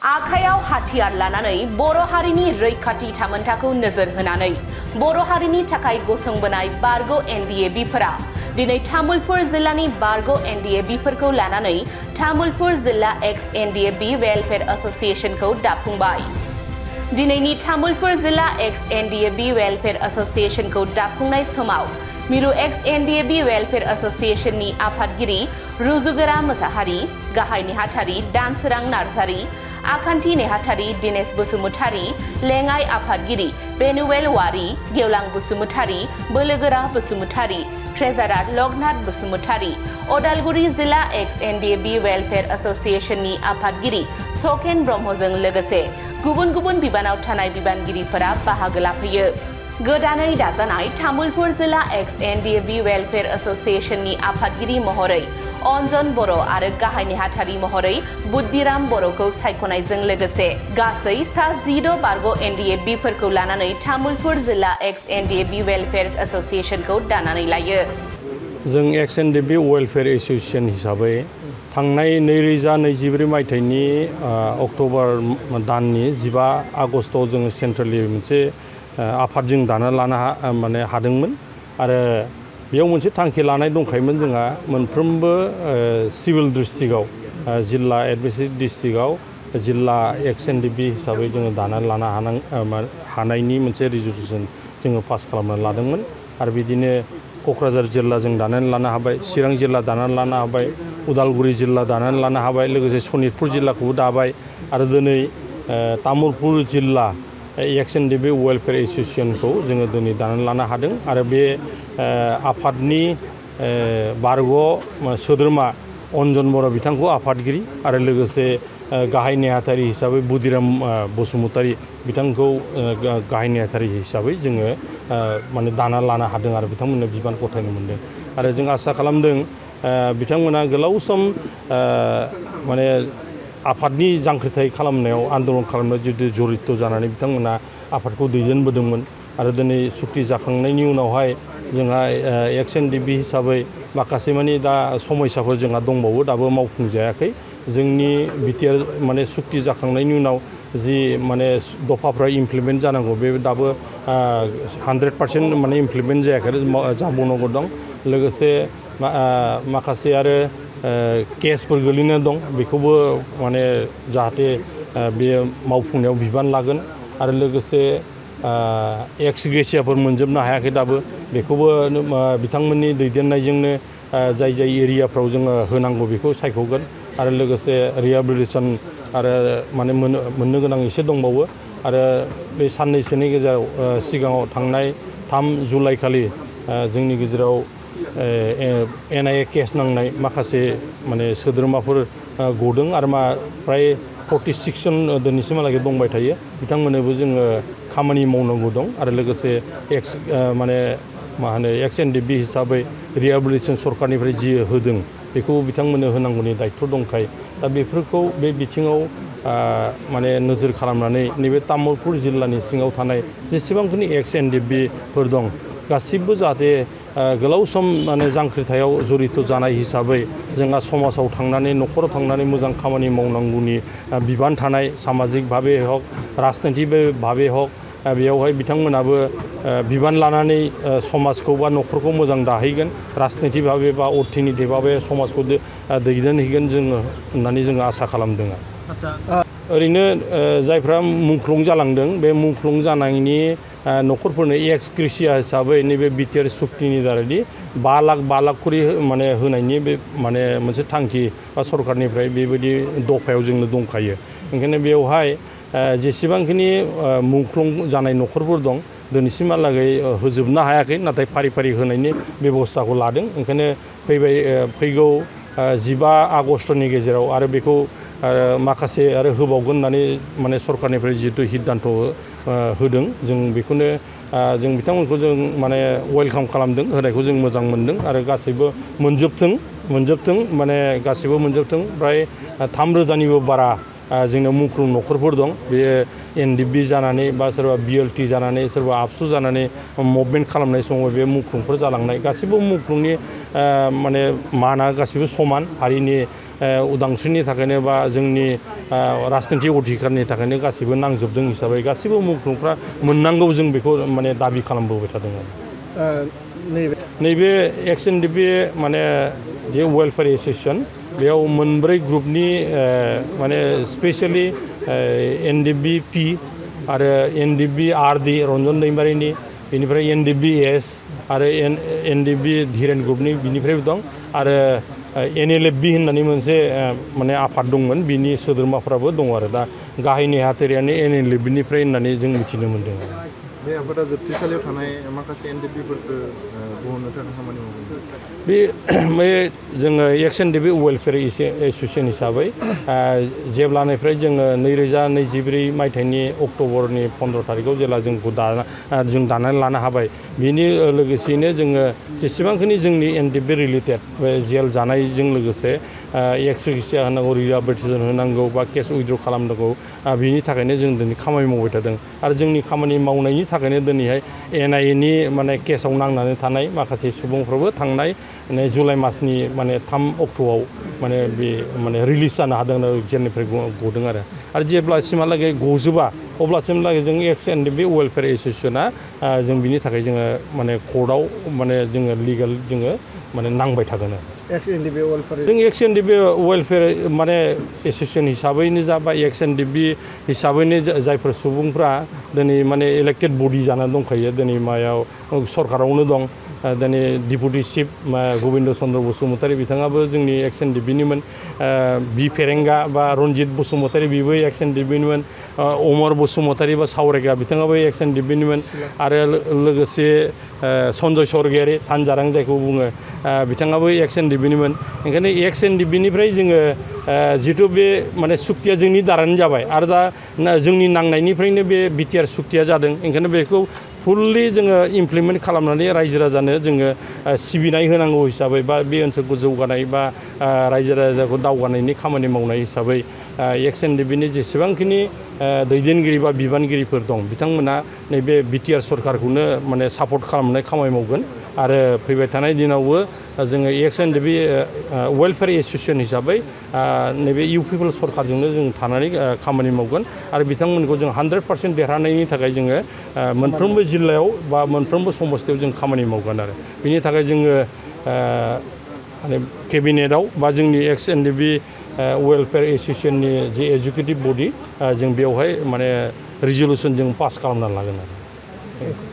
आखायाव हाथियार लानानै बर' हारिनि रैखाथि थामोनथाखौ नोजोर होनानै बर' हारिनि थाखाय गसंबोनाय बारग' एनडिएबिफोरा दिनै तामुलपुर जिल्लानि बारग' एनडिएबिफोरखौ लानानै तामुलपुर जिल्ला एक्स एनडिएबि वेलफेयार एसोसिएशनखौ दाफुंबाय। दिनैनि तामुलपुर जिल्ला एक्स एनडिएबि वेलफेयार एसोसिएशनखौ दाफुंनाय समाव मिरु एक्स एनडिएबि वेलफेयार एसोसिएशननि आफादगिरि रुजुगोरा मोसाहारि, गाहाय नेहाथारि दानसोरां नार्जारि, आखान्थि नेहाथारि दिनेश बसुमतारी, लेङाइ आफादगिरि बेनुवेल वारि, गेवलां बसुमतारी, बोलोगोरा बसुमतारी, ट्रेजारार लगनाथ बसुमतारी, अदालगुरि जिल्ला एक्स एनडिएबि वेलफेयार एसोसिएशननि आफादगिरि सकेन ब्रह्मजों लोगोसे गुबुन गुबुन बिबानाव थानाय बिबानगिरिफोरा बाहागो लाफैयो। गोदानै दाजानाय तामुलपुर जिल्ला एक्स एनडिएबि वेलफेयार एसोसिएशननि आफादगिरि महरै अन्जन बर' आरो गाहाय नेहाथारि महरै बुद्धिराम बर'खौ सायख'नायजों लोगोसे गासै सा 10 बारग' एनडिएबिफोरखौ लानानै तामुलपुर जिल्ला एक्स एनडिएबि वेलफेयार एसोसिएशनखौ दानानै लायो। जों एक्स एनडिएबि वेलफेयार एसोसिएशन हिसाबै थांनाय 2024 मायथाइनि अक्ट'बर दाननि 15 आगस्टआव जों सेन्ट्रेलि मोनसे आफादजों दाना लानो हादोंमोन आरो बेयाव मोनसे थांखि लानाय दंखायोमोन जोंहा मोनफ्रोमबो सिभिल डिस्ट्रिक्टआव जिल्ला एडमिनिस्ट्रेटिभ डिस्ट्रिक्टआव जिल्ला एक्स एनडिएबि हिसाबै जोङो दानानै लानो हानायनि मोनसे रिजल्युसन जोङो पास खालामनानै लादोंमोन आरो बिदिनो क'क्राझार जिल्ला जों दानानै लानो हाबाय, चिरां जिल्ला दानानै लानो हाबाय, उदालगुरि जिल्ला दानानै लानो हाबाय, लोगोसे सनितपुर जिल्लाखौबो दाबाय आरो दिनै तामुलपुर जिल्ला एक्स एनडिएबि वेलफेयार एसोसिएशनखौ जोङो दिनै दानानै लानो हादों आरो बे आफादनि बारग' सोद्रोमा अन्जन बर' बिथांखौ आफादगिरि आरो लोगोसे गाहाय नेहाथारि हिसाबै बुद्धिराम बसुमतारी बिथांखौ गाहाय नेहाथारि हिसाबै जोङो माने दाना लानो हादों आरो बिथांमोननो बिबान गथायनो मोनदों आरो जों आसा खालामदों बिथांमोना गोलाव सम माने आफादनि जांख्रिथाय खालामनायाव आन्दलन खालामनायाव जुदि जरित जानानै बिथांमोना आफादखौ दैदेनबोदोंमोन आरो दिनै सुक्ति जाखांनायनि उनावहाय जोंहा एक्स एनडिएबि हिसाबै माखासे माने दा समयसाफोर जोंहा दंबावो दाबो मावफुंजायाखै जोंनि बिटिआर माने सुक्ति जाखांनायनि उनाव जि माने दफाफ्रा इमप्लिमेन्ट जानांगौ बे दाबो 100% माने इमप्लिमेन्ट जायाखै जाबावनांगौ दं लोगोसे माखासे आरो केसफोर गोलैना दं बेखौबो माने जाहाथे बे मावफुंनायाव बिबान लागोन आरो लोगोसे एक्स ग्रेसियाफोर मोनजोबनो हायाखै दाबो बेखौबो बिथांमोननि दैदेननायजोंनो जाय जाय एरियाफ्राव जोङो होनांगौ बेखौ सायख'गोन आरो लोगोसे रिहेबिलिटेसन आरो माने मोननो गोनां एसे दंबावो आरो बे साननैसोनि गेजेराव सिगाङाव थांनाय 3 जुलाइ खालि जोंनि गेजेराव एनआइए केस नांनाय माखासे माने सोद्रोमाफोर गदों आरो फ्राय 46 जन दिनैसिमहालागै दंबाय थायो बिथांमोननोबो जोङो खामानि मावनांगौ दं आरो लोगोसे एक्स एनडिएबि हिसाबै रिहेबिलिटेसन सरकारनिफ्राय जि होदों बेखौ बिथांमोननो होनांगौनि दायित्व दंखायो दा बेफोरखौ बे बिथिङाव माने नोजोर खालामनानै नैबे तामुलपुर जिल्लानि सिङाव थानाय जेसेबांखिनि एक्स एनडिएबिफोर दं गासिबो जाहाथे गोलाव सम माने जांख्रिथायाव जरित जानाय हिसाबै जोंहा समाजाव थांनानै न'खराव थांनानै मोजां खामानि मावनांगौनि बिबान थानाय सामाजिक भाबे हक राजनैतिक भाबे हक बेयावहाय बिथांमोनाबो बिबान लानानै समाजखौ बा न'खरखौ मोजां दाहैगोन राजनैतिक भाबे बा अर्थनितिक भाबे समाजखौ दैदेनहैगोन जोङो होननानै जोङो आसा खालामदों। ओरैनो जायफ्रा मुंख्लं जालांदों बे मुंख्लं जानायनि न'खरफोरनो एक्स ग्रेसिया हिसाबै नैबे बिटिआर सुक्तिनि दारैदि 5 लाख करि माने होनायनि बे माने मोनसे थांखि बा सरकारनिफ्राय बेबायदि दफायाव जोंनो दंखायो ओंखायनो बेवहाय जेसेबांखिनि मुंख्लं जानाय न'खरफोर दं दिनैसिमहालागै होजोबनो हायाखै नाथाय फारि फारि होनायनि बेबस्थाखौ लादों ओंखायनो फैगौ 15 आगस्टनि गेजेराव आरो बेखौ माखासे आरो होबावगोन होननानै माने सरकारनिफ्राय जिहेतु सिद्धान्त होदों जों बेखौनो जों बिथांमोनखौ जों माने वेलकाम खालामदों होनायखौ जों मोजां मोनदों आरो गासैबो मोनजोबथों माने गासैबो मोनजोबथों प्राय 3,000निबो बारा जोंनाव मुंख्लं न'खरफोर दं बे एनडिएबि जानानै बा सोरबा बिएलटि जानानै सोरबा आबसु जानानै मुभमेन्ट खालामनाय समाव बे मुंख्लंफोर जालांनाय गासिबो मुंख्लंनि माने माना गासिबो समान हारिनि उदांस्रिनि थाखायनो बा जोंनि राजनितिक अधिकारनि थाखायनो गासिबो नांजोबदों हिसाबै गासिबो मुंख्लंफ्रा मोननांगौ जों बेखौ माने दाबि खालामबोबाय थादों नैबे एक्स एनडिपि माने जे वेलफेयार एसोसिएशन बेयाव मोनब्रै ग्रुपनि माने स्पेशली एनडिबि पि आरो एनडिबि आरडि रन्जन दैमारिनि बेनिफ्राय एनडिबि एस आरो एनडिबि धीरेन ग्रुपनि बिनिफ्रायबो दं आरो एनएलएफबि होननानै मोनसे माने आफाद दंमोन बिनि सोद्रोमाफ्राबो दङ आरो दा गाहाय नेहाथारियानो एनएलएफबिनिफ्राय होननानै जों मिथिनो मोन्दों बे आफादा जोबथेसालियाव थानाय माखासे एनडिबिफोरखौ बहननो थाखाय खामानि मावो बे जोङो एक्स एनडिबि वेलफेयार एसोसिएशन हिसाबै जेब्लानिफ्राय जोङो 2024 मायथाइनि अक्ट'बरनि 15 थारिखआव जेब्ला जों दानानै लानो हाबाय बिनि लोगोसेयैनो जोङो जेसेबांखिनि जोंनि एनडिबि रिलेटेड जेल जानायजों लोगोसे एक्सग्रेसिया होनांगौ रिहेबिलिटेसन होनांगौ बा केस उइथड्र खालामनांगौ बिनि थाखायनो जों दिनै खामानि मावबाय थादों आरो जोंनि खामानि मावनायनि थाखायनो दिनैहाय एनआइएनि माने केसाव नांनानै थानाय माखासे सुबुंफ्राबो थांनाय जुलाइ मासनि माने 3 अक्ट'आव माने बे माने रिलिज जानो हादों आरो जेलनिफ्राय गदों आरो जेब्लासिमहालागै गजोबा अब्लासिमहालागै जों एक्स एनडिबि वेलफेयार एसोसिएशना जों बिनि थाखाय जोङो माने कर्टआव माने जोङो लिगेल जोङो माने नांबाय थागोन जों एक्स एनडिबि वेलफेयार माने एसोसिएशन हिसाबैनो जा बा एक्स एनडिबि हिसाबैनो जायफोर सुबुंफ्रा दिनै माने इलेक्टेड बडि जानानै दंखायो दिनै मायाव सरकारावनो दं दिनै डिपुटि चिफ गबिन्द चन्द्र बसुमतारी बिथाङाबो जोंनि एक्स एनडिबिनिमोन बि फेरेंगा बा रनजित बसुमतारी बिबो एक्स एनडिबिनिमोन अमर बसुमतारी बा सावरायगा बिथाङाबो एक्स एनडिबिनिमोन आरो लोगोसे सन्जय सरगियारि सानजारां जायखौ बुङो बिथाङाबो एक्स एनडिबिनिमोन ओंखायनो एक्स एनडिबिनिफ्राय जोङो जिहेतु बे माने सुक्तिया जोंनि दारानो जाबाय आरो दा जोंनि नांनायनिफ्रायनो बे बिटिआर सुक्तिया जादों ओंखायनो बेखौ फुल्लि जोङो इमप्लिमेन्ट खालामनानै रायजो राजानो जोङो सिबिनाय होनांगौ हिसाबै बा बे ओनसोलखौ जौगानाय बा रायजो राजाखौ दावगानायनि खामानि मावनाय हिसाबै एक्स एनडिबिनि जेसेबांखिनि दैदेनगिरि बा बिबानगिरिफोर दं बिथांमोना नैबे बिटिआर सरकारखौनो माने सापर्ट खालामनाय खामानि मावगोन आरो फैबाय थानाय दिनावबो जोङो एक्स एनडिबि वेलफेयार एसोसिएशन हिसाबै नैबे इउपिपिएल सरकारजोंनो जों थानानै खामानि मावगोन आरो बिथांमोनखौ जों 100% देरहानायनि थाखाय जोङो मोनफ्रोमबो जिल्लायाव बा मोनफ्रोमबो समस्थियाव जों खामानि मावगोन आरो बिनि थाखाय जोङो माने केबिनेटआव बा जोंनि एक्स एनडिबि वेलफेयार एसोसिएशननि जे एजुकेटिभ बडि जों बेवहाय माने रिजलिउसन जों पास खालामनानै लागोन आरो